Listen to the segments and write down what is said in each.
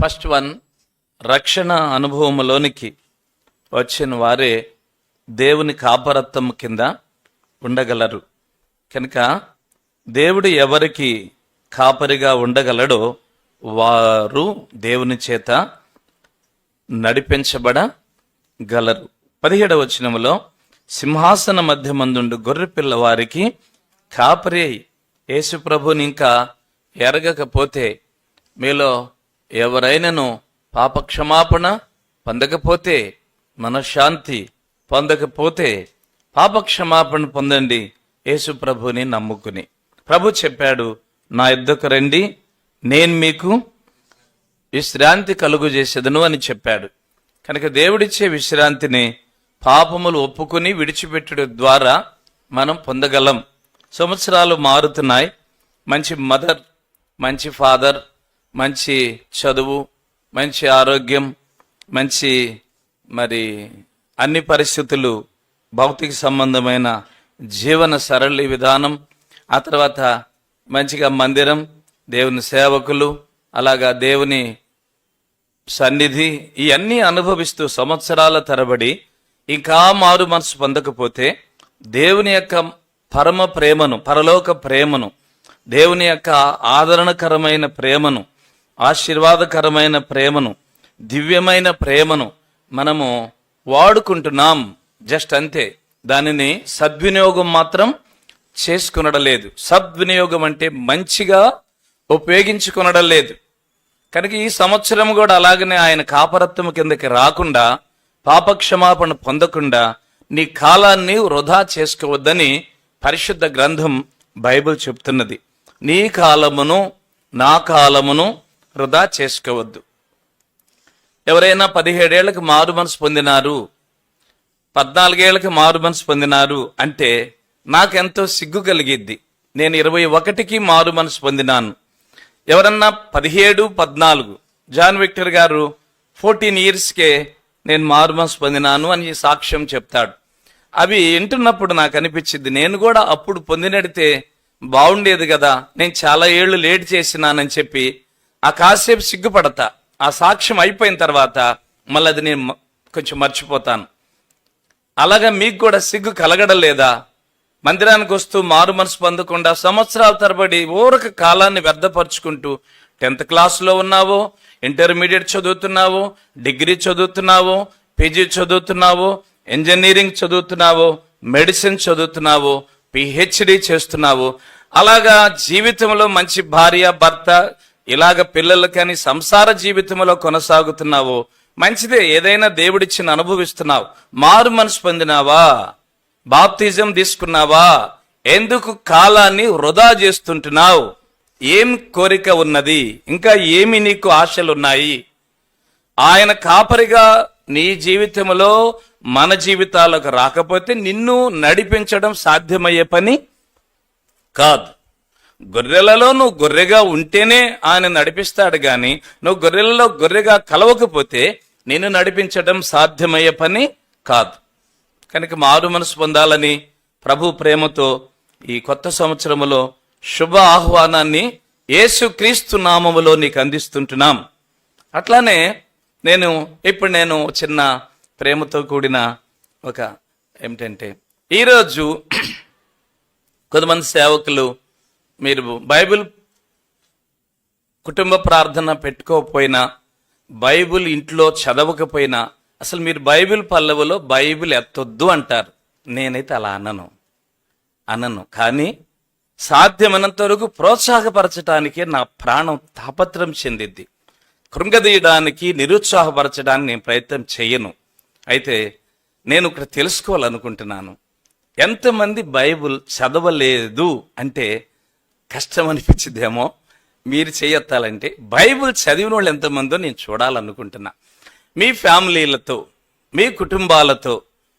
First one, రక్షణ అనుభవంలోనికి వచ్చిన వారే దేవుని కాపరత్వం కింద ఉండగలరు. కనుక దేవుడు ఎవరికి కాపరిగా ఉండగలడో వారు దేవుని చేత నడిపించబడగలరు. 17వ వచనములో సింహాసన మధ్యమందుండు గొర్రెపిల్ల వారికి కాపరి అయి, యేసు ప్రభుని ఇంకా ఎరగకపోతే, మీలో ఎవరైనాను పాపక్షమాపణ పొందకపోతే, మనశ్శాంతి పొందకపోతే పాపక్షమాపణ పొందండి యేసు ప్రభుని నమ్ముకుని. ప్రభు చెప్పాడు, నా యొద్దకు రండి, నేను మీకు విశ్రాంతి కలుగు చేసేదను అని చెప్పాడు. కనుక దేవుడిచ్చే విశ్రాంతిని పాపములు ఒప్పుకుని విడిచిపెట్టడం ద్వారా మనం పొందగలం. సంవత్సరాలు మారుతున్నాయి. మంచి మదర్, మంచి ఫాదర్, మంచి చదువు, మంచి ఆరోగ్యం, మంచి అన్ని పరిస్థితులు, భౌతిక సంబంధమైన జీవన సరళి విధానం, ఆ తర్వాత మంచిగా మందిరం, దేవుని సేవకులు, అలాగా దేవుని సన్నిధి, ఇవన్నీ అనుభవిస్తూ సంవత్సరాల తరబడి ఇంకా మారు మనసు పొందకపోతే దేవుని యొక్క పరమ ప్రేమను, పరలోక ప్రేమను, దేవుని యొక్క ఆదరణకరమైన ప్రేమను, ఆశీర్వాదకరమైన ప్రేమను, దివ్యమైన ప్రేమను మనము వాడుకుంటున్నాం. జస్ట్ అంతే. దానిని సద్వినియోగం మాత్రం చేసుకునడం లేదు. సద్వినియోగం అంటే మంచిగా ఉపయోగించుకునడం లేదు. కనుక ఈ సంవత్సరం కూడా అలాగనే ఆయన కాపరత్వం కిందకి రాకుండా, పాపక్షమాపణ పొందకుండా నీ కాలాన్ని వృధా చేసుకోవద్దని పరిశుద్ధ గ్రంథం బైబిల్ చెప్తున్నది. నీ కాలమును నా కాలమును వృధా చేసుకోవద్దు. ఎవరైనా 17 ఏళ్లకు మారు మనసు పొందినారు, 14 ఏళ్లకు మారు మనసు పొందినారు అంటే నాకెంతో సిగ్గు కలిగిద్ది. నేను 21కి మారు మనసు పొందినాను. ఎవరన్నా 17, 14, జాన్ విక్టర్ గారు 14 ఇయర్స్కే నేను మారు మనసు పొందినాను అని సాక్ష్యం చెప్తాడు. అవి వింటున్నప్పుడు నాకు అనిపించింది, నేను కూడా అప్పుడు పొందినడితే బాగుండేది కదా, నేను చాలా ఏళ్ళు లేట్ చేసినానని చెప్పి ఆ కాసేపు సిగ్గుపడతా. ఆ సాక్ష్యం అయిపోయిన తర్వాత మళ్ళీ అది నేను కొంచెం మర్చిపోతాను. అలాగా మీకు కూడా సిగ్గు కలగడం లేదా? మందిరానికి వస్తూ మారు మనసు పొందకుండా సంవత్సరాల తరబడి ఊరక కాలాన్ని వ్యర్థపరుచుకుంటూ 10th క్లాస్లో ఉన్నావో, ఇంటర్మీడియట్ చదువుతున్నావో, డిగ్రీ చదువుతున్నావో, పీజీ చదువుతున్నావో, ఇంజనీరింగ్ చదువుతున్నావో, మెడిసిన్ చదువుతున్నావో, పిహెచ్డి చేస్తున్నావో, అలాగా జీవితంలో మంచి భార్య భర్త, ఇలాగ పిల్లలు కానీ సంసార జీవితంలో కొనసాగుతున్నావో మంచిదే. ఏదైనా దేవుడిచ్చిన అనుభవిస్తున్నావు. మారు మనసు పొందినావా? బాప్తిజం తీసుకున్నావా? ఎందుకు కాలాన్ని వృధా చేస్తుంటున్నావు? ఏం కోరిక ఉన్నది? ఇంకా ఏమి నీకు ఆశలున్నాయి? ఆయన కాపరిగా నీ జీవితంలో మన జీవితాలకు రాకపోతే నిన్ను నడిపించడం సాధ్యమయ్యే పని కాదు. గొర్రెలలో నువ్వు గొర్రెగా ఉంటేనే ఆయన నడిపిస్తాడు గాని నువ్వు గొర్రెలలో గొర్రెగా కలవకపోతే నిన్ను నడిపించడం సాధ్యమయ్యే పని కాదు. కనుక మారు మనసు పొందాలని ప్రభు ప్రేమతో ఈ కొత్త సంవత్సరములో శుభ ఆహ్వానాన్ని యేసుక్రీస్తు నామములో నీకు అందిస్తుంటున్నాం. అట్లానే నేను చిన్న ప్రేమతో కూడిన ఏమిటంటే, ఈరోజు కొంతమంది సేవకులు మీరు బైబిల్ కుటుంబ ప్రార్థన పెట్టుకోకపోయినా, బైబిల్ ఇంట్లో చదవకపోయినా, అసలు మీరు బైబిల్ పల్లవులో బైబిల్ ఎత్తొద్దు అంటారు. నేనైతే అలా అనను. కానీ సాధ్యమైనంత వరకు ప్రోత్సాహపరచడానికి నా ప్రాణం తాపత్రం చెందిద్ది. కృంగదీయడానికి, నిరుత్సాహపరచడానికి నేను ప్రయత్నం చేయను. అయితే నేను ఇక్కడ తెలుసుకోవాలనుకుంటున్నాను, ఎంతమంది బైబిల్ చదవలేదు అంటే కష్టం అనిపించిద్దేమో. మీరు చేయెత్తాలంటే బైబిల్ చదివిన వాళ్ళు ఎంతమందో నేను చూడాలనుకుంటున్నా. మీ ఫ్యామిలీలతో, మీ కుటుంబాలతో,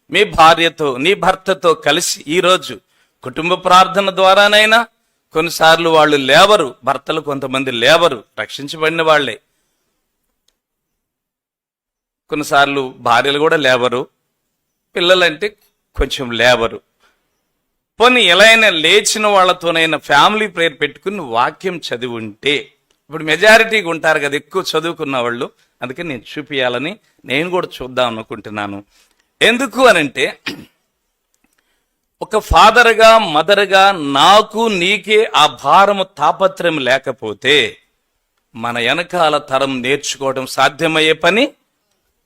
మీ భార్యతో, నీ భర్తతో కలిసి ఈరోజు కుటుంబ ప్రార్థన ద్వారానైనా, కొన్నిసార్లు వాళ్ళు లేవరు, భర్తలు కొంతమంది లేవరు, రక్షించబడిన వాళ్లే. కొన్నిసార్లు భార్యలు కూడా లేవరు, పిల్లలంటే కొంచెం లేవరు. పోనీ ఎలా అయినా లేచిన వాళ్ళతోనైనా ఫ్యామిలీ ప్రేయర్ పెట్టుకుని వాక్యం చదివి ఉంటే ఇప్పుడు మెజారిటీగా ఉంటారు కదా ఎక్కువ చదువుకున్న వాళ్ళు, అందుకే నేను చూపించాలని నేను కూడా చూద్దాం అనుకుంటున్నాను. ఎందుకు అనంటే, ఒక ఫాదర్గా మదర్గా నాకు నీకే ఆ భారము తాపత్రయం లేకపోతే మన వెనకాల తరం నేర్చుకోవడం సాధ్యమయ్యే పని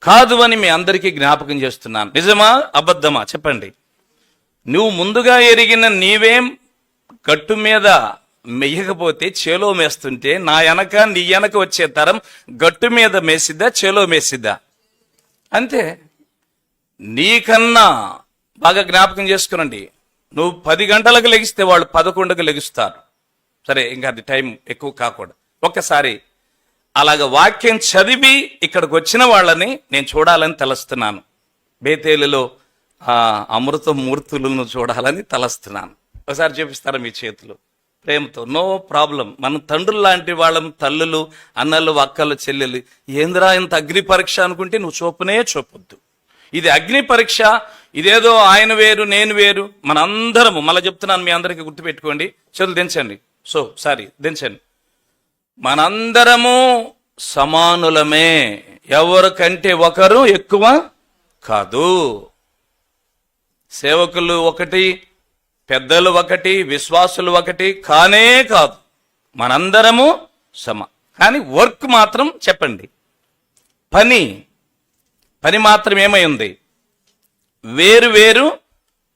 కాదు అని మీ అందరికీ జ్ఞాపకం చేస్తున్నాను. నిజమా అబద్ధమా చెప్పండి. నువ్వు ముందుగా ఎరిగిన నీవేం గట్టు మీద మెయ్యకపోతే చేలో మేస్తుంటే నా వెనక నీ వెనక వచ్చే తరం గట్టు మీద మేసిద్దా చేలో మేసిద్దా? అంతే. నీకన్నా బాగా జ్ఞాపకం చేసుకునండి, నువ్వు 10 గంటలకు లెగిస్తే వాళ్ళు 11కు లెగుస్తారు. సరే, ఇంకా అది టైం ఎక్కువ కాకూడదు. ఒక్కసారి అలాగ వాక్యం చదివి ఇక్కడికి వచ్చిన వాళ్ళని నేను చూడాలని తలస్తున్నాను. బేతేలులో అమృత మూర్తులను చూడాలని తలస్తున్నాను. ఒకసారి చూపిస్తారా మీ చేతులు ప్రేమతో? No problem. మన తండ్రులు లాంటి వాళ్ళం, తల్లులు, అన్నలు, అక్కలు, చెల్లెలు. ఏంద్రా ఇంత అగ్ని పరీక్ష అనుకుంటే నువ్వు చూపనే చూపొద్దు. ఇది అగ్ని పరీక్ష. ఇదేదో ఆయన వేరు నేను వేరు. మనందరము, మళ్ళీ చెప్తున్నాను, మీ అందరికీ గుర్తుపెట్టుకోండి. చేతులు దించండి. దించండి. మనందరము సమానులమే, ఎవరికంటే ఒకరు ఎక్కువ కాదు. సేవకులు ఒకటి, పెద్దలు ఒకటి, విశ్వాసులు ఒకటి కానే కాదు. మనందరము కానీ వర్క్ మాత్రం చెప్పండి, పని మాత్రం ఏమై ఉంది? వేరు వేరు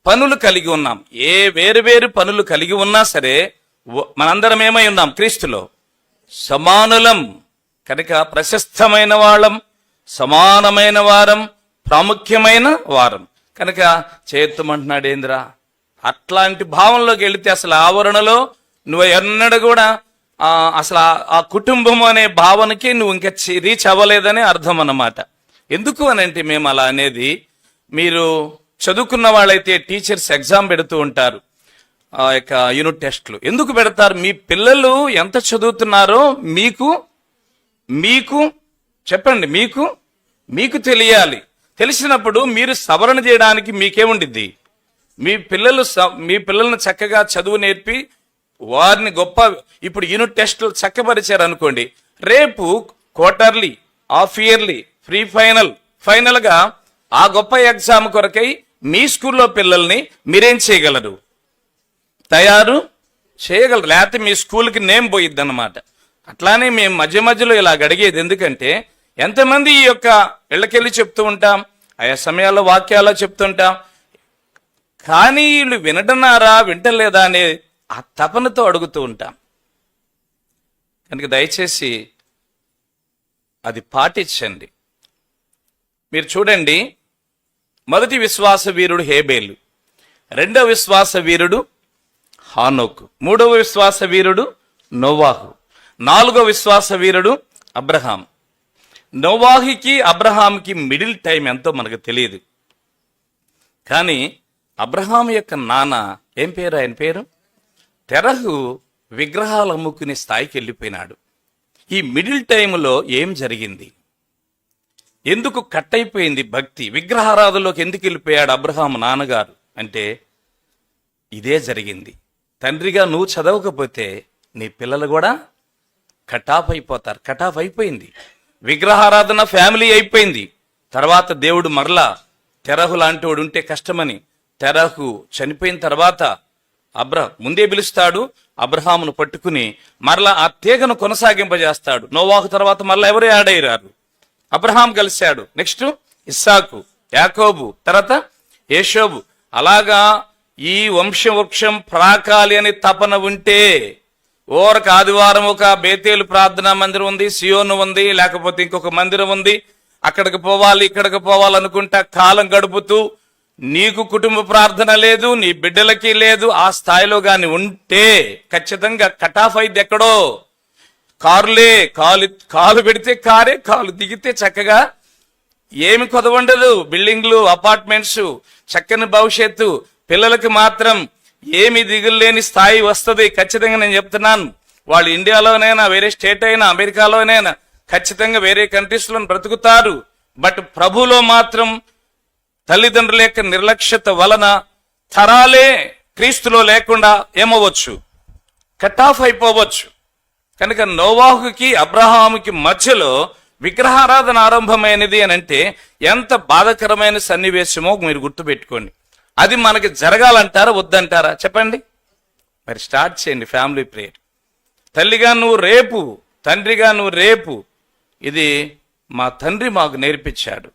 పనులు కలిగి ఉన్నాం. ఏ వేరు వేరు పనులు కలిగి ఉన్నా సరే మనందరం ఏమై ఉన్నాం? క్రీస్తులో సమానులం. కనుక ప్రశస్తమైన వాళ్ళం, సమానమైన వారం, ప్రాముఖ్యమైన వారం. కనుక చేత్తమంటున్నాడు ఏంద్రా? అట్లాంటి భావంలోకి వెళితే అసలు ఆవరణలో నువ్వు ఎన్నడూ కూడా అసలు ఆ కుటుంబం అనే భావనకి నువ్వు ఇంకా రీచ్ అవ్వలేదని అర్థం అన్నమాట. ఎందుకు అనంటే మేము అలా అనేది, మీరు చదువుకున్న వాళ్ళైతే టీచర్స్ ఎగ్జామ్ పెడుతూ ఉంటారు, యూనిట్ టెస్ట్లు. ఎందుకు పెడతారు? మీ పిల్లలు ఎంత చదువుతున్నారో మీకు చెప్పండి, మీకు తెలియాలి. తెలిసినప్పుడు మీరు సవరణ చేయడానికి మీకేముండిద్ది? మీ పిల్లలను చక్కగా చదువు నేర్పి వారిని ఇప్పుడు యూనిట్ టెస్టులు చక్కపరిచారు అనుకోండి, రేపు quarterly, half yearly, pre final గా ఆ గొప్ప ఎగ్జామ్ కొరకై మీ స్కూల్లో పిల్లల్ని మీరేం చేయగలరు? తయారు చేయగలరు. లేకపోతే మీ స్కూల్కి నేమ్ పోయిద్ది అన్నమాట. అట్లానే మేము మధ్యలో ఇలా అడిగేది ఎందుకంటే, ఎంతమంది ఈ యొక్క ఇళ్ళకెళ్ళి చెప్తూ ఉంటాం, ఆయా సమయాల్లో వాక్యాల్లో చెప్తుంటాం, కానీ వీళ్ళు వింటలేదా అనే ఆ తపనతో అడుగుతూ ఉంటాం. కనుక దయచేసి అది పాటించండి. మీరు చూడండి, మొదటి విశ్వాస వీరుడు హేబేలు, రెండవ విశ్వాస వీరుడు హానోకు, మూడవ విశ్వాస వీరుడు నోవాహు, నాలుగవ విశ్వాస వీరుడు అబ్రహాం. నోవాహుకి అబ్రహాంకి మిడిల్ టైం ఎంతో మనకు తెలియదు. కానీ అబ్రహాం యొక్క నాన్న ఏం పేరు? ఆయన పేరు తెరహు. విగ్రహాలు అమ్ముకునే స్థాయికి వెళ్ళిపోయినాడు. ఈ మిడిల్ టైంలో ఏం జరిగింది? ఎందుకు కట్ అయిపోయింది భక్తి? విగ్రహారాధనలోకి ఎందుకు వెళ్ళిపోయాడు అబ్రహాం నాన్నగారు అంటే ఇదే జరిగింది. తండ్రిగా నువ్వు చదవకపోతే నీ పిల్లలు కూడా కటాఫ్ అయిపోతారు. కటాఫ్ అయిపోయింది. విగ్రహారాధన ఫ్యామిలీ అయిపోయింది. తర్వాత దేవుడు మరలా తెరహు లాంటి వాడు ఉంటే కష్టమని తెరహు చనిపోయిన తర్వాత ముందే పిలుస్తాడు, అబ్రహామును పట్టుకుని మరలా ఆ తీగను కొనసాగింపజేస్తాడు. నోవాహు తర్వాత మరలా ఎవరు యాడ్ అయ్యారు? అబ్రహాం కలిశాడు. నెక్స్ట్ ఇస్సాకు, యాకోబు, తర్వాత యేషోబు. అలాగా ఈ వృక్షం ప్రాకాలి అని తపన ఉంటే ఓరక ఆదివారం ఒక బేతేలు ప్రార్థనా మందిరం ఉంది, సియోను ఉంది, లేకపోతే ఇంకొక మందిరం ఉంది, అక్కడికి పోవాలి ఇక్కడికి పోవాలనుకుంటా కాలం గడుపుతూ నీకు కుటుంబ ప్రార్థన లేదు, నీ బిడ్డలకి లేదు, ఆ స్థాయిలో గాని ఉంటే ఖచ్చితంగా కటాఫ్ అయింది. ఎక్కడో కారులే, కాలు పెడితే కారే, కాలు దిగితే చక్కగా ఏమి కొదవండదు. బిల్డింగ్లు, అపార్ట్మెంట్స్, చక్కని భవిష్యత్తు, పిల్లలకి మాత్రం ఏమి దిగులేని స్థాయి వస్తుంది. ఖచ్చితంగా నేను చెప్తున్నాను. వాళ్ళు ఇండియాలోనైనా, వేరే స్టేట్ అయినా, అమెరికాలోనైనా, ఖచ్చితంగా వేరే కంట్రీస్ లో బ్రతుకుతారు. బట్ ప్రభులో మాత్రం తల్లిదండ్రుల యొక్క నిర్లక్ష్యత వలన తరాలే క్రీస్తులో లేకుండా ఏమవచ్చు? కట్ ఆఫ్ అయిపోవచ్చు. కనుక నోవాహుకి అబ్రహాముకి మధ్యలో విగ్రహారాధన ఆరంభమైనది అని అంటే ఎంత బాధకరమైన సన్నివేశమో మీరు గుర్తుపెట్టుకోండి. అది మనకి జరగాలంటారా వద్దంటారా చెప్పండి? మరి స్టార్ట్ చేయండి ఫ్యామిలీ ప్రేయర్. తల్లిగా నువ్వు రేపు, తండ్రిగా నువ్వు రేపు. ఇది మా తండ్రి మాకు నేర్పించాడు.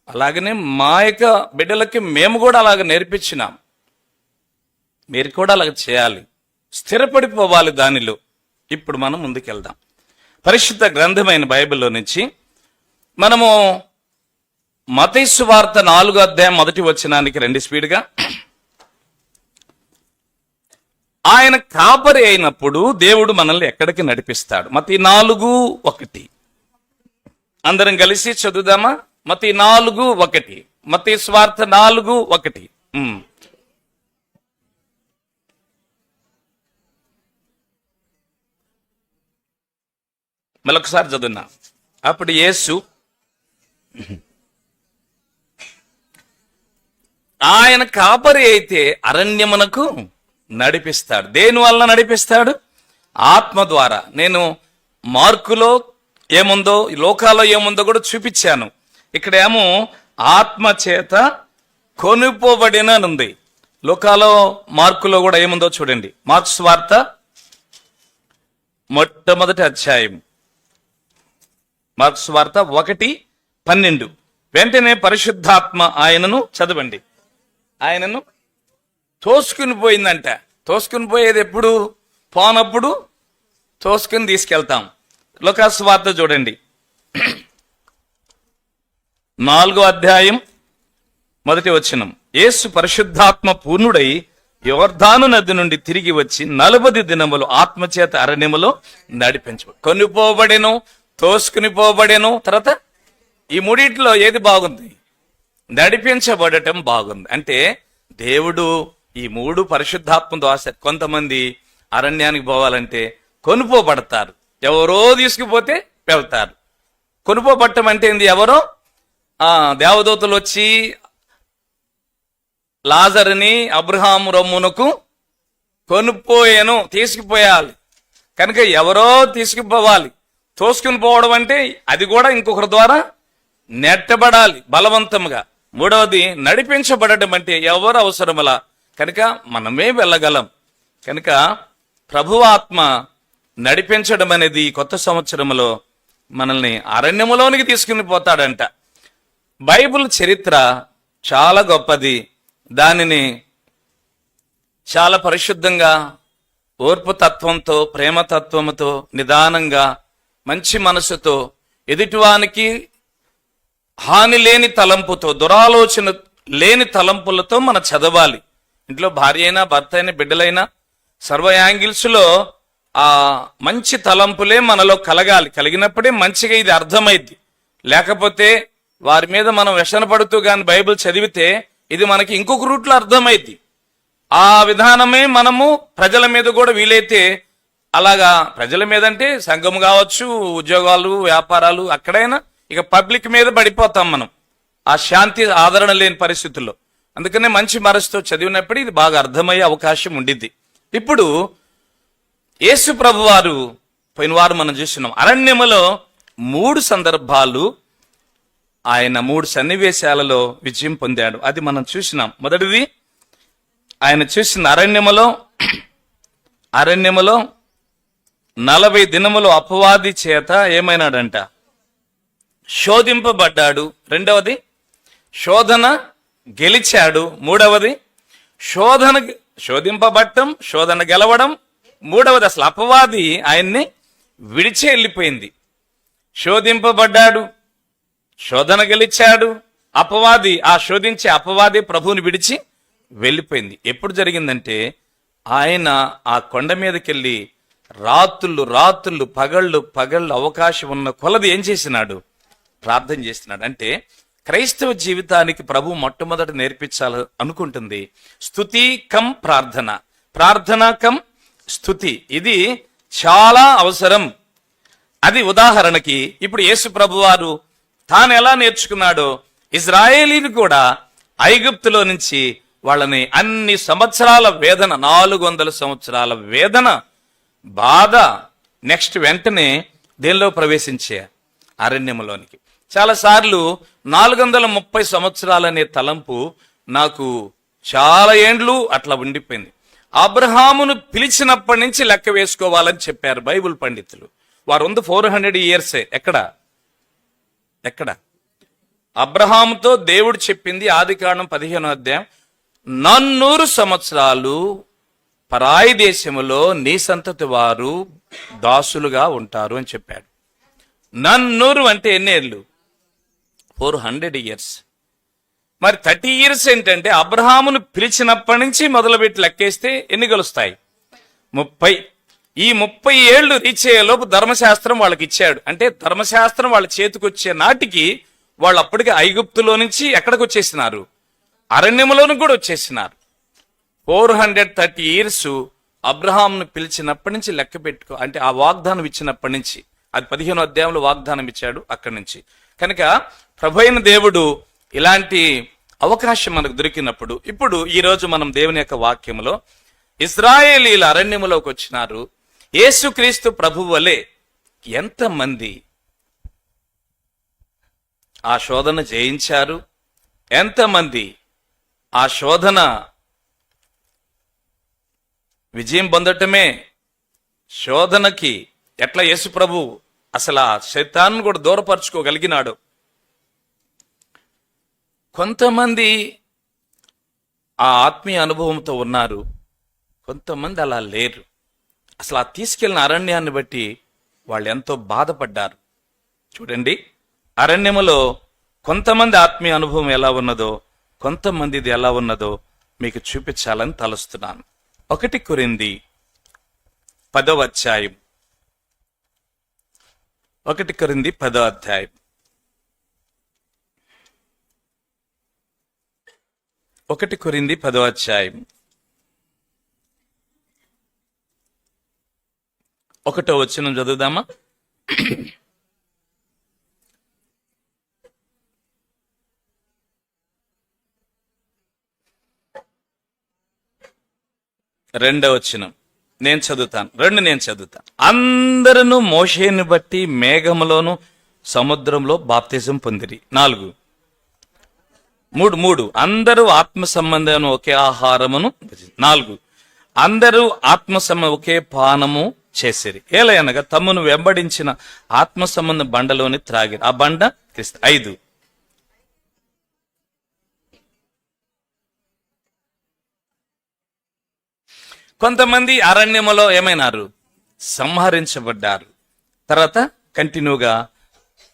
అలాగనే మా యొక్క బిడ్డలకి మేము కూడా అలాగ నేర్పించినాం. మీరు కూడా అలాగ చేయాలి, స్థిరపడిపోవాలి దానిలో. ఇప్పుడు మనం ముందుకెళ్దాం. పరిశుద్ధ గ్రంథమైన బైబిల్లో నుంచి మనము మత్తయి సువార్త 4వ అధ్యాయం 1వ వచనానికి రండి స్పీడ్గా. ఆయన కాపరి అయినప్పుడు దేవుడు మనల్ని ఎక్కడికి నడిపిస్తాడు? మత్తయి 4:1 అందరం కలిసి చదువుదామా? మత్తయి 4:1, మత్తయి సువార్త 4:1. మరొకసారి చదువున్నా. అప్పుడు యేసు ఆయన కాపరి అయితే అరణ్యమునకు నడిపిస్తాడు. దేని వల్ల నడిపిస్తాడు? ఆత్మ ద్వారా. నేను మార్కులో ఏముందో, లోకాలో ఏముందో కూడా చూపించాను. ఇక్కడేమో ఆత్మ చేత కొనుపోబడిన ఉంది. లోకాలో మార్కులో కూడా ఏముందో చూడండి. మార్క్స్ వార్త మొట్టమొదటి అధ్యాయం, మార్క్స్ వార్త 1:12. వెంటనే పరిశుద్ధాత్మ ఆయనను చదవండి, ఆయనను తోసుకుని పోయిందంట. తోసుకుని పోయేది ఎప్పుడు? పోనప్పుడు తోసుకుని తీసుకెళ్తాం. లూకాసు వార్త చూడండి 4వ అధ్యాయం 1వ వచనం. యేసు పరిశుద్ధాత్మ పూర్ణుడై యోర్దాను నది నుండి తిరిగి వచ్చి 40 దినములు ఆత్మచేత అరణ్యములో నడిపించు. కొనుపోబడెను, తోసుకుని పోబడెను. తర్వాత ఈ మూడిట్లో ఏది బాగుంది? నడిపించబడటం బాగుంది. అంటే దేవుడు ఈ 3 పరిశుద్ధాత్మ ద్వారా. కొంతమంది అరణ్యానికి పోవాలంటే కొనుపోబడతారు, ఎవరో తీసుకుపోతే వెళ్తారు. కొనుపోబట్టం అంటే ఏంది? ఎవరో దేవదూతలు వచ్చి లాజరుని అబ్రహాము రొమ్మునకు కొనుపోయాను, తీసుకుపోయాలి. కనుక ఎవరో తీసుకుపోవాలి. తోసుకుని పోవడం అంటే అది కూడా ఇంకొకరి ద్వారా నెట్టబడాలి బలవంతంగా. 3వది నడిపించబడటం అంటే ఎవరు అవసరమలా, కనుక మనమే వెళ్ళగలం. కనుక ప్రభు ఆత్మ నడిపించడం అనేది కొత్త సంవత్సరంలో మనల్ని అరణ్యములోనికి తీసుకుని పోతాడంట. బైబిల్ చరిత్ర చాలా గొప్పది. దానిని చాలా పరిశుద్ధంగా, ఓర్పు తత్వంతో, ప్రేమతత్వంతో, నిదానంగా, మంచి మనసుతో, ఎదుటివానికి హాని లేని తలంపుతో, దురాలోచన లేని తలంపులతో మనం చదవాలి. ఇంట్లో భార్య అయినా, భర్త అయినా, బిడ్డలైనా సర్వ యాంగిల్స్లో ఆ మంచి తలంపులే మనలో కలగాలి. కలిగినప్పుడే మంచిగా ఇది అర్థమైద్ది. లేకపోతే వారి మీద మనం వ్యసన పడుతూ కానీ బైబిల్ చదివితే ఇది మనకి ఇంకొక రూట్లో అర్థమైద్ది. ఆ విధానమే మనము ప్రజల మీద కూడా వీలైతే అలాగా, ప్రజల మీద అంటే సంఘం కావచ్చు, ఉద్యోగాలు, వ్యాపారాలు, అక్కడైనా ఇక పబ్లిక్ మీద పడిపోతాం మనం ఆ శాంతి ఆదరణ లేని పరిస్థితుల్లో. అందుకనే మంచి మనసుతో చదివినప్పుడు ఇది బాగా అర్థమయ్యే అవకాశం ఉండిద్ది. ఇప్పుడు యేసు ప్రభు వారు పోయిన వారు మనం చూస్తున్నాం అరణ్యములో 3 సందర్భాలు ఆయన 3 సన్నివేశాలలో విజయం పొందాడు. అది మనం చూసినాం. మొదటిది ఆయన చూసిన అరణ్యములో 40 దినములు అపవాది చేత ఏమైనాడంట? శోధింపబడ్డాడు. 2వది శోధన గెలిచాడు. 3వది శోధింపబట్టం, శోధన గెలవడం. 3వది అసలు అపవాది ఆయన్ని విడిచి వెళ్ళిపోయింది. శోధింపబడ్డాడు, శోధన గెలిచాడు. అపవాది, ఆ శోధించే అపవాది ప్రభువుని విడిచి వెళ్ళిపోయింది. ఎప్పుడు జరిగిందంటే ఆయన ఆ కొండ మీదకెళ్ళి రాత్రులు పగళ్ళు అవకాశం ఉన్న కొలది ఏం చేసినాడు? ప్రార్థన చేస్తున్నాడు. అంటే క్రైస్తవ జీవితానికి ప్రభు మొట్టమొదట నేర్పించాలి అనుకుంటుంది స్తుతి కం ప్రార్థన, ప్రార్థన కం స్తుతి. ఇది చాలా అవసరం. అది ఉదాహరణకి ఇప్పుడు యేసు ప్రభు వారు తాను ఎలా నేర్చుకున్నాడో ఇజ్రాయేలీని కూడా ఐగుప్తులో నుంచి వాళ్ళని అన్ని సంవత్సరాల వేదన, 400 సంవత్సరాల వేదన బాధ నెక్స్ట్ వెంటనే దేనిలో ప్రవేశించే అరణ్యములోనికి. చాలాసార్లు 430 సంవత్సరాలనే తలంపు నాకు చాలా ఏండ్లు అట్లా ఉండిపోయింది. అబ్రహామును పిలిచినప్పటి నుంచి లెక్క వేసుకోవాలని చెప్పారు బైబిల్ పండితులు. వారు ఉంది 400 ఇయర్సే. ఎక్కడ అబ్రహాముతో దేవుడు చెప్పింది ఆదికాండం 15వ అధ్యాయం, 400 సంవత్సరాలు పరాయి దేశములో నీ సంతతి వారు దాసులుగా ఉంటారు అని చెప్పాడు. 400 అంటే ఎన్నేళ్ళు? 400 ఇయర్స్. మరి 30 ఇయర్స్ ఏంటంటే అబ్రహామును పిలిచినప్పటి నుంచి మొదలుపెట్టి లెక్కేస్తే ఎన్ని కలుస్తాయి? 30. ఈ 30 ఏళ్లు రీచ్ అయ్యేలోపు ధర్మశాస్త్రం వాళ్ళకి ఇచ్చాడు. అంటే ధర్మశాస్త్రం వాళ్ళ చేతికి వచ్చే నాటికి వాళ్ళు అప్పటికి ఐగుప్తులో నుంచి ఎక్కడికి వచ్చేసినారు? అరణ్యములోను కూడా వచ్చేసినారు. 430 ఇయర్స్ అబ్రహాంను పిలిచినప్పటి నుంచి లెక్క పెట్టుకో. అంటే ఆ వాగ్దానం ఇచ్చినప్పటి నుంచి, అది 15వ అధ్యాయంలో వాగ్దానం ఇచ్చాడు అక్కడి నుంచి. కనుక ప్రభువైన దేవుడు ఇలాంటి అవకాశం మనకు దొరికినప్పుడు, ఇప్పుడు ఈరోజు మనం దేవుని యొక్క వాక్యములో ఇశ్రాయేలీల అరణ్యములోకి వచ్చినారు. యేసుక్రీస్తు ప్రభువు వలె ఎంతమంది ఆ శోధన జయించారు? ఎంతమంది ఆ శోధన విజయం పొందటమే శోధనకి ఎట్లా యేసు ప్రభు అసలు ఆ శైతాన్ని కూడా దూరపరుచుకోగలిగినాడు. కొంతమంది ఆ ఆత్మీయ అనుభవంతో ఉన్నారు, కొంతమంది అలా లేరు. అసలు ఆ తీసుకెళ్లిన అరణ్యాన్ని బట్టి వాళ్ళు ఎంతో బాధపడ్డారు. చూడండి, అరణ్యములో కొంతమంది ఆత్మీయ అనుభవం ఎలా ఉన్నదో, కొంతమందిది ఎలా ఉన్నదో మీకు చూపించాలని తలుస్తున్నాను. 1 కొరింథీ 10వ అధ్యాయం. 1 కొరింథీ 10వ అధ్యాయం. 1 కొరింథీ 10వ అధ్యాయం 1వ వచనం చదువుదామా? రెండవ వచనం నేను చదువుతాను. నేను చదువుతాను. అందరూ మోషేని బట్టి మేఘములోను సముద్రంలో బాప్తిజం పొందిరి. 3 అందరూ ఆత్మ సంబంధం ఒకే ఆహారమును. 4 అందరూ ఆత్మ సంబంధం ఒకే పానము చేసిరి. ఏలయనగా తమ్మును వెంబడించిన ఆత్మ సంబంధ బండలోని త్రాగిరి. ఆ బండ క్రీస్తు. 5 కొంతమంది అరణ్యములో ఏమైనారు? సంహరించబడ్డారు. తర్వాత కంటిన్యూగా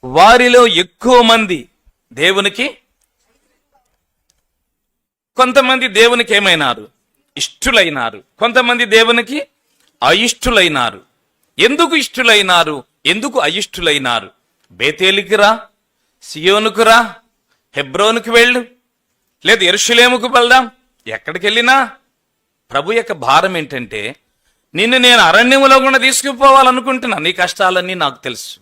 వారిలో ఎక్కువ మంది దేవునికి, కొంతమంది దేవునికి ఏమైనారు? ఇష్టులైనారు. కొంతమంది దేవునికి అయిష్టులైనారు. ఎందుకు ఇష్టులైనారు? ఎందుకు అయిష్టులైనారు? బేతేలికి రా, సియోనుకు రా, హెబ్రోనుకు వెళ్ళు, లేదు యెరూషలేముకు వెళ్దాం. ఎక్కడికి వెళ్ళినా ప్రభు యొక్క భారం ఏంటంటే, నిన్ను నేను అరణ్యములో కూడా తీసుకుపోవాలనుకుంటున్నా. నీ కష్టాలన్నీ నాకు తెలుసు.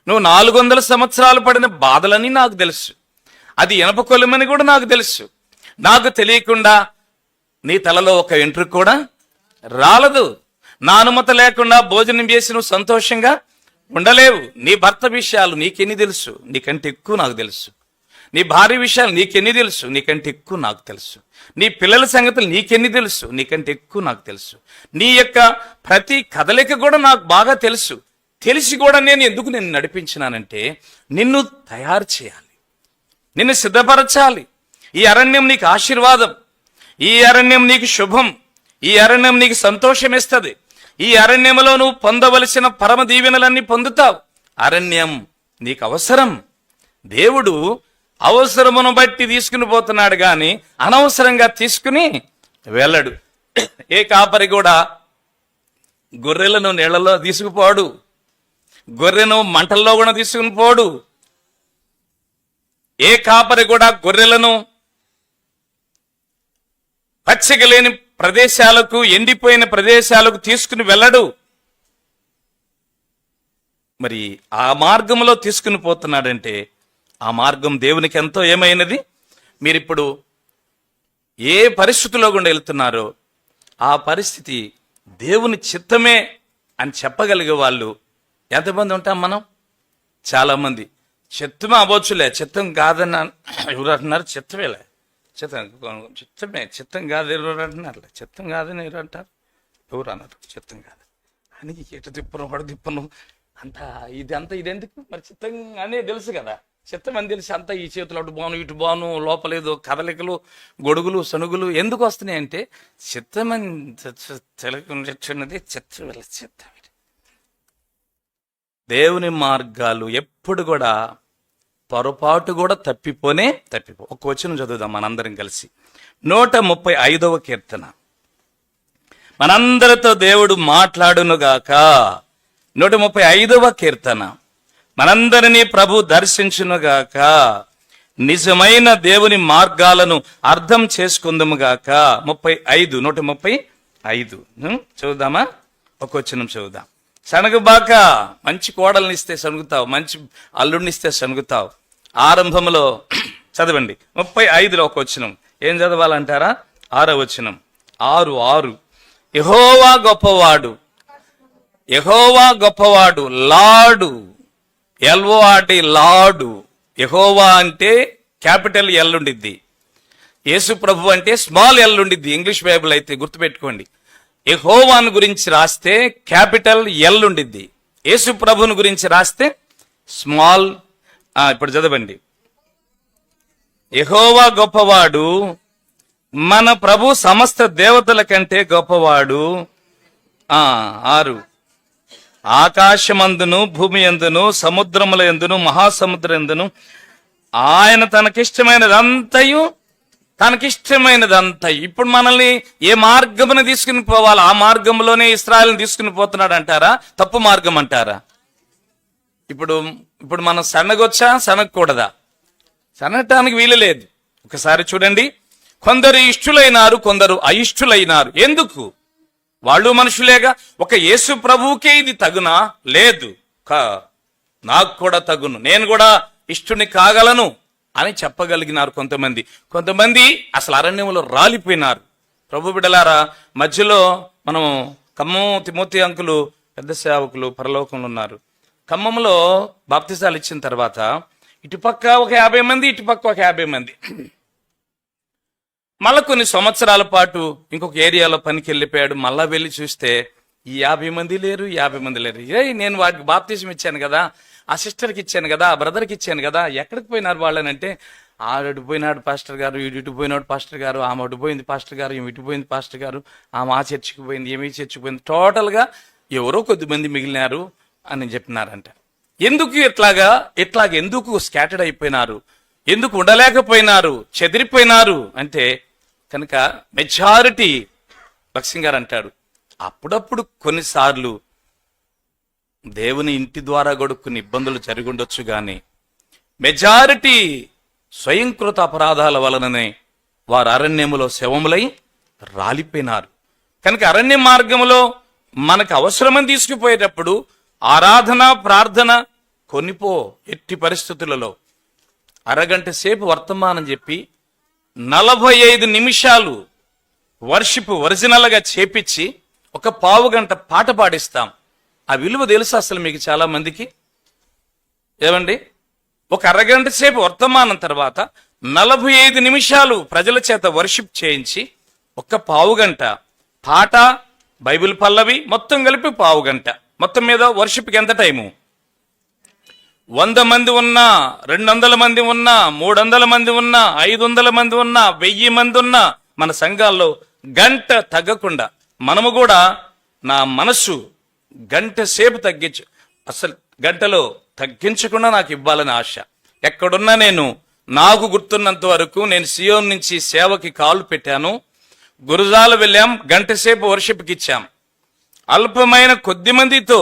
నువ్వు 400 సంవత్సరాలు పడిన బాధలన్నీ నాకు తెలుసు. అది ఇనప కొలిమని కూడా నాకు తెలుసు. నాకు తెలియకుండా నీ తలలో ఒక వెంట్రుక కూడా రాలదు. నా అనుమతి లేకుండా భోజనం చేసి నువ్వు సంతోషంగా ఉండలేవు. నీ భర్త విషయాలు నీకెన్ని తెలుసు? నీకంటే ఎక్కువ నాకు తెలుసు. నీ భార్య విషయాలు నీకెన్ని తెలుసు? నీకంటే ఎక్కువ నాకు తెలుసు. నీ పిల్లల సంగతులు నీకెన్ని తెలుసు? నీకంటే ఎక్కువ నాకు తెలుసు. నీ యొక్క ప్రతి కదలిక కూడా నాకు బాగా తెలుసు. తెలిసి కూడా నేను ఎందుకు నిన్ను నడిపించినానంటే, నిన్ను తయారు చేయాలి, నిన్ను సిద్ధపరచాలి. ఈ అరణ్యం నీకు ఆశీర్వాదం, ఈ అరణ్యం నీకు శుభం, ఈ అరణ్యం నీకు సంతోషం ఇస్తుంది. ఈ అరణ్యంలో నువ్వు పొందవలసిన పరమ దీవెనలన్నీ పొందుతావు. అరణ్యం నీకు అవసరం. దేవుడు అవసరమును బట్టి తీసుకుని పోతున్నాడు గాని అనవసరంగా తీసుకుని వెళ్ళడు. ఏ కాపరి కూడా గొర్రెలను నీళ్లలో తీసుకుపోడు, గొర్రెను మంటల్లో కూడా తీసుకుని పోడు. ఏ కాపరి కూడా గొర్రెలను పచ్చిక లేని ప్రదేశాలకు, ఎండిపోయిన ప్రదేశాలకు తీసుకుని వెళ్ళడు. మరి ఆ మార్గంలో తీసుకుని పోతున్నాడంటే ఆ మార్గం దేవునికి ఎంతో ఏమైనది. మీరిప్పుడు ఏ పరిస్థితిలో గుండా వెళ్తున్నారో ఆ పరిస్థితి దేవుని చిత్తమే అని చెప్పగలిగే వాళ్ళు ఎంతమంది ఉంటాం మనం? చాలామంది. చిత్తమే అవ్వచ్చులే, చిత్తం కాదని ఎవరు అంటున్నారు? చిత్తమేలే, చిత్తమే, చిత్తం కాదు ఎవరు అంటున్నారులే, చిత్తం కాదని ఎవరు అంటారు? ఎవరు అన్నారు చిత్తం కాదు అని? ఎటు తిప్పను వాడు తిప్పను అంతా ఇదెందుకు మరి? చిత్తం అనే తెలుసు కదా, చిత్తం అని తెలిసి అంతా ఈ చేతులు అటు బాను ఇటు బాను లోపలేదో కదలికలు గొడుగులు సనుగులు ఎందుకు వస్తున్నాయి అంటే చిత్తమని తెలుగున్నది చిత్తం. దేవుని మార్గాలు ఎప్పుడు కూడా పొరపాటు కూడా తప్పిపో. ఒక వచనం చదువుదాం మనందరం కలిసి. 135వ కీర్తన. మనందరితో దేవుడు మాట్లాడునుగాక. 135వ కీర్తన. మనందరినీ ప్రభు దర్శించునుగాక. నిజమైన దేవుని మార్గాలను అర్థం చేసుకుందాముగాక. 135 చదువుదామా? ఒక వచనం చదువుదాం. సణుగుబాక, మంచి కోడల్నిస్తే సణుగుతావు, మంచి అల్లుడినిస్తే సణుగుతావు. ఆరంభంలో చదవండి 35లో ఒక వచనం. ఏం చదవాలంటారా? 6వ వచనం. 6 యెహోవా గొప్పవాడు, యెహోవా గొప్పవాడు, లాడు, LORD లాడు. యెహోవా అంటే క్యాపిటల్ ఎల్ ఉండిద్ది, యేసు ప్రభు అంటే స్మాల్ ఎల్ ఉండిద్ది. ఇంగ్లీష్ బైబిల్ అయితే గుర్తుపెట్టుకోండి. యెహోవాను గురించి రాస్తే క్యాపిటల్ ఎల్ ఉండిద్ది, యేసు ప్రభుని గురించి రాస్తే స్మాల్. ఇప్పుడు చదవండి. యెహోవా గొప్పవాడు, మన ప్రభు సమస్త దేవతల కంటే గొప్పవాడు. 6 ఆకాశమందును భూమి యందును సముద్రముల యందును మహాసముద్ర యందును ఆయన తనకిష్టమైనదంతయు ఇప్పుడు మనల్ని ఏ మార్గమును తీసుకుని పోవాలి ఆ మార్గంలోనే ఇశ్రాయేలుని తీసుకుని పోతున్నాడు అంటారా? తప్పు మార్గం అంటారా? ఇప్పుడు మనం సన్నగొచ్చా సనగకూడదా? సనగటానికి వీలు లేదు. ఒకసారి చూడండి, కొందరు ఇష్టులైనారు, కొందరు అయిష్టులైనారు. ఎందుకు? వాళ్ళు మనుషులేగా. ఒక యేసు ప్రభువుకే ఇది తగునా? లేదు, నాకు కూడా తగును, నేను కూడా ఇష్టుని కాగలను అని చెప్పగలిగినారు కొంతమంది అసలు అరణ్యంలో రాలిపోయినారు. ప్రభు బిడ్డలారా, మధ్యలో మనం ఖమ్మం తిమోతి అంకులు పెద్ద సేవకులు పరలోకంలో ఉన్నారు. ఖమ్మంలో బాప్తిసాలు ఇచ్చిన తర్వాత ఇటుపక్క ఒక 50 మంది, ఇటుపక్క ఒక 50 మంది. మళ్ళా కొన్ని సంవత్సరాల పాటు ఇంకొక ఏరియాలో పనికి వెళ్ళిపోయాడు. మళ్ళా వెళ్ళి చూస్తే ఈ 50 మంది లేరు, 50 మంది లేరు. నేను వాడికి బాప్తిజం ఇచ్చాను కదా, ఆ సిస్టర్కి ఇచ్చాను కదా, ఆ బ్రదర్కి ఇచ్చాను కదా, ఎక్కడికి పోయినారు వాళ్ళని అంటే, ఆడు పోయినాడు పాస్టర్ గారు, ఇటు పోయినాడు పాస్టర్ గారు, ఆమె అటు పోయింది పాస్టర్ గారు, ఈమె ఇటు పోయింది పాస్టర్ గారు, ఆమె ఆ చర్చికి పోయింది, ఏమి చర్చికి పోయింది. టోటల్గా ఎవరో కొద్దిమంది మిగిలినారు అని చెప్పినారంట. ఎందుకు ఎందుకు స్కాటర్డ్ అయిపోయినారు, ఎందుకు ఉండలేకపోయినారు, చెదిరిపోయినారు అంటే కనుక మెజారిటీ లక్ష్మణ్ గారు అంటాడు, అప్పుడప్పుడు కొన్నిసార్లు దేవుని ఇంటి ద్వారా కూడా కొన్ని ఇబ్బందులు జరిగి ఉండొచ్చు, కానీ మెజారిటీ స్వయంకృత అపరాధాల వలననే వారు అరణ్యములో శవములై రాలిపోయినారు. కనుక అరణ్య మార్గములో మనకు అవసరమని తీసుకుపోయేటప్పుడు ఆరాధన ప్రార్థన కొనిపో. ఎట్టి పరిస్థితులలో అరగంట సేపు వర్తమానం చెప్పి 45 నిమిషాలు వర్షిప్ ఒరిజినల్గా చేపించి ఒక పావుగంట పాట పాడిస్తాం. ఆ విలువ తెలుసు అసలు మీకు చాలా మందికి? ఏమండి, ఒక అరగంట సేపు వర్తమానం తర్వాత 45 నిమిషాలు ప్రజల చేత వర్షిప్ చేయించి ఒక పావుగంట పాట, బైబిల్ పల్లవి మొత్తం కలిపి పావుగంట. మొత్తం మీద వర్షిప్కి ఎంత టైము? 100 మంది ఉన్నా, 200 మంది ఉన్నా, 300 మంది ఉన్నా, 500 మంది ఉన్నా, 1000 మంది ఉన్నా, మన సంఘాల్లో గంట తగ్గకుండా మనము కూడా నా మనసు గంట సేపు అసలు గంటలో తగ్గించకుండా నాకు ఇవ్వాలని ఆశ. ఎక్కడున్నా నేను, నాకు గుర్తున్నంత వరకు నేను సియోన్ నుంచి సేవకి కాలు పెట్టాను, గురుజాల వెళ్ళాం, గంట సేపు వర్షిప్కి ఇచ్చాం అల్పమైన కొద్ది మందితో.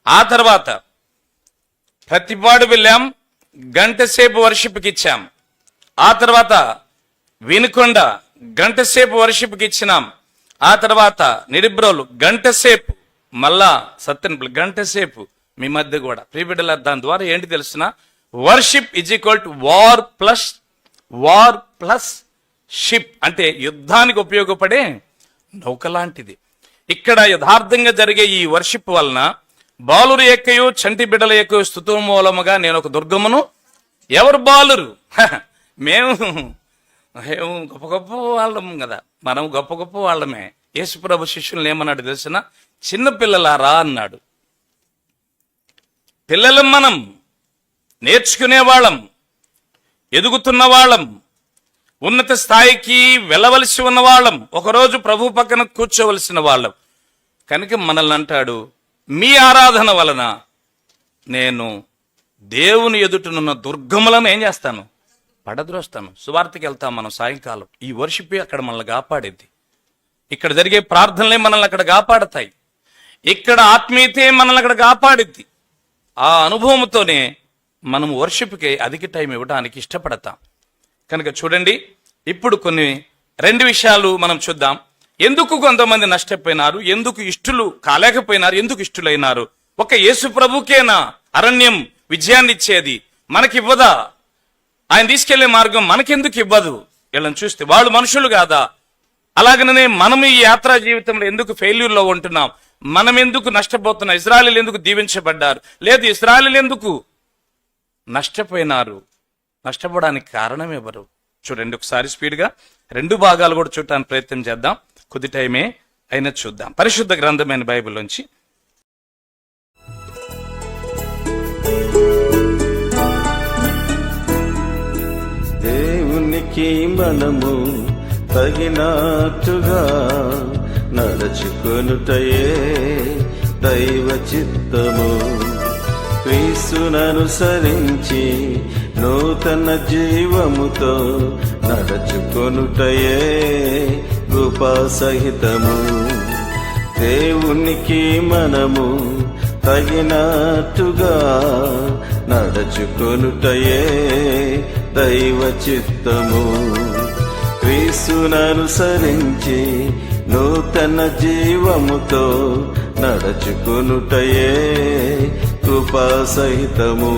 ఆ తర్వాత ప్రతిపాడు వెళ్ళాం, గంట సేపు వర్షిప్కి ఇచ్చాం. ఆ తర్వాత వినుకొండ గంట సేపు వర్షిప్కి ఇచ్చినాం. ఆ తర్వాత నిడిబ్రోలు గంట సేపు, మళ్ళా సత్యనపల్లి గంట సేపు. మీ మధ్య కూడా ప్రియబిడ్డల, దాని ద్వారా ఏంటి తెలుసిన? వర్షిప్ = వార్ ప్లస్ షిప్, అంటే యుద్ధానికి ఉపయోగపడే నౌక లాంటిది. ఇక్కడ యథార్థంగా జరిగే ఈ వర్షిప్ వలన బాలురు ఎక్కయో చంటి బిడ్డల ఎక్కయో స్తుతి మూలముగా నేను ఒక దుర్గమును. ఎవరు బాలురు? మేము గొప్ప గొప్ప వాళ్ళం కదా, మనం గొప్ప గొప్ప వాళ్ళమే. యేసుప్రభు శిష్యులను ఏమన్నాడు తెలిసిన? చిన్న పిల్లలారా అన్నాడు. పిల్లలం మనం, నేర్చుకునే వాళ్ళం, ఎదుగుతున్న వాళ్ళం, ఉన్నత స్థాయికి వెళ్ళవలసి ఉన్న వాళ్ళం, ఒకరోజు ప్రభు పక్కన కూర్చోవలసిన వాళ్ళం. కనుక మనల్ని అంటాడు, మీ ఆరాధన వలన నేను దేవుని ఎదుటనున్న దుర్గములను ఏం చేస్తాను? పడద్రోస్తాను. సువార్తకి వెళ్తాం మనం సాయంకాలం. ఈ వర్షిపే అక్కడ మనల్ని కాపాడేది. ఇక్కడ జరిగే ప్రార్థనలే మనల్ని అక్కడ కాపాడతాయి. ఇక్కడ ఆత్మీయతే మనల్ని అక్కడ కాపాడిద్ది. ఆ అనుభవంతోనే మనం వర్షిప్కి అధిక టైం ఇవ్వడానికి ఇష్టపడతాం. కనుక చూడండి, ఇప్పుడు రెండు విషయాలు మనం చూద్దాం. ఎందుకు కొంతమంది నష్టపోయినారు, ఎందుకు ఇష్టలు కాలేకపోయినారు, ఎందుకు ఇష్టలైనారు? ఒక యేసు ప్రభుకేనా అరణ్యం విజయాన్ని ఇచ్చేది? మనకివ్వదా? ఆయన తీసుకెళ్లే మార్గం మనకెందుకు ఇవ్వదు? వీళ్ళని చూస్తే వాళ్ళు మనుషులు కాదా? అలాగనే మనం ఈ యాత్రా జీవితంలో ఎందుకు ఫెయిల్యూర్ లో ఉంటున్నాం? మనం ఎందుకు నష్టపోతున్నాం? ఇశ్రాయేలీయులు ఎందుకు దీవించబడ్డారు? లేదు, ఇశ్రాయేలీయులు ఎందుకు నష్టపోయినారు? నష్టపోవడానికి కారణం ఎవరు? చూడండి ఒకసారి స్పీడ్గా 2 భాగాలు కూడా చూడటానికి ప్రయత్నం చేద్దాం. కొద్ది టైమే అయినా చూద్దాం. పరిశుద్ధ గ్రంథమైన బైబిల్లోంచి దేవునికి మనము తగినట్టుగా నడుచుకొనుటయే దైవ చిత్తము. క్రీస్తుననుసరించి నూతన జీవముతో నడుచుకొనుటయే కృపా సహితము. దేవునికి మనము తగినట్టుగా నడుచుకొనుటయే దైవ చిత్తము. క్రీస్తుననుసరించి నూతన జీవముతో నడుచుకొనుటయే కృపా సహితము.